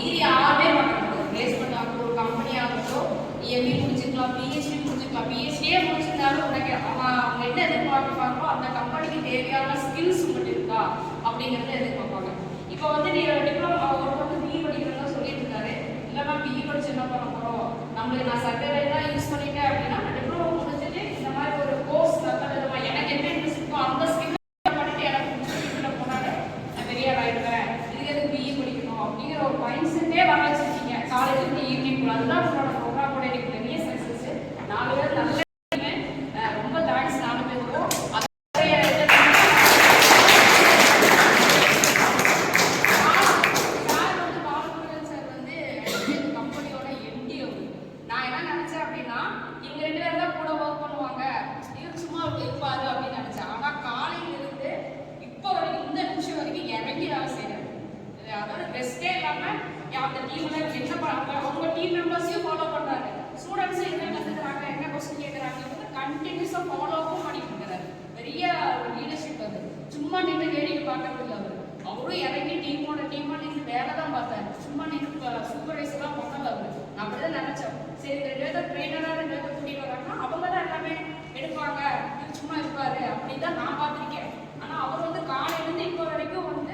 Degree யாருமே பார்க்கணும் placement ஆகட்டும் ஒரு கம்பெனி ஆகட்டும் எம்பி முடிச்சுக்கலாம் பிஹெச்டி முடிச்சுக்கலாம் பிஹெச்டியே முடிச்சிருந்தாலும் உனக்கு அவங்க என்ன எதிர்பார்ப்பாங்களோ அந்த கம்பெனிக்கு தேவையான ஸ்கில்ஸ் மட்டும் இருக்கா அப்படிங்கிறத எதிர்பார்ப்பாங்க. இப்போ வந்து நீ டிப்ளமோ ஒரு வந்து பிஇ படிக்கிறதா சொல்லிட்டு இருக்காரு. இல்லைன்னா பிஇ படிச்சு என்ன பண்ண போறோம் நம்மளுக்கு நான் சர்வே தான் யூஸ் பண்ணிட்டேன் அப்படின்னா நான் டிப்ளமோ முடிச்சுட்டு இந்த மாதிரி ஒரு கோர்ஸ் நல்ல எனக்கு என்ன இன்ட்ரெஸ்ட் இருக்கோ அந்த ஸ்கில் பண்ணிட்டு எனக்கு முடிச்சுட்டு போனாலே நான் பெரிய ஆயிடுவேன் இதுக்கு எதுக்கு பிஇ படிக்கணும் அப்படிங்கிற ஒரு மைண்ட் செட்டே வர வச்சிருக்கீங்க. காலேஜ் ஈவினிங் கூட அதுதான் உங்களோட ப்ரோக்ராமோட எனக்கு பெரிய சக்ஸஸ். 4 பேர் நல்ல ரொம்ப தேங்க்ஸ் 4 பேருக்கும். ரெஸ்டே இல்லாம அந்த டீம்ல என்ன பண்றாங்க அவங்க டீம் மெம்பர்ஸையும் ஃபாலோ பண்றாங்க. ஸ்டூடண்ட்ஸ் என்ன கத்துக்கிறாங்க என்ன क्वेश्चन கேக்குறாங்க கண்டினியூஸா ஃபாலோவும் பண்ணிட்டு இருக்காரு. பெரிய லீடர்ஷிப் அது. சும்மா நின்று வேடிக்கை பார்க்கறது இல்ல அவரு. அவரும் இறங்கி டீமா நின்று வேலை தான் பார்த்தாரு. சும்மா நின்று சூப்பர்வைசர்லாம் பண்ணல அவரு. நான் அப்படிதான் நினைச்சேன். சரி 2 பேர் ட்ரெயினரா 2 பேர் கூட்டிட்டு வராங்கன்னா அவங்க தான் எல்லாமே எடுப்பாங்க சும்மா இருப்பாரு அப்படின்னு தான் நான் பார்த்திருக்கேன். ஆனா அவர் வந்து காலையில இருந்து இப்போ வரைக்கும் வந்து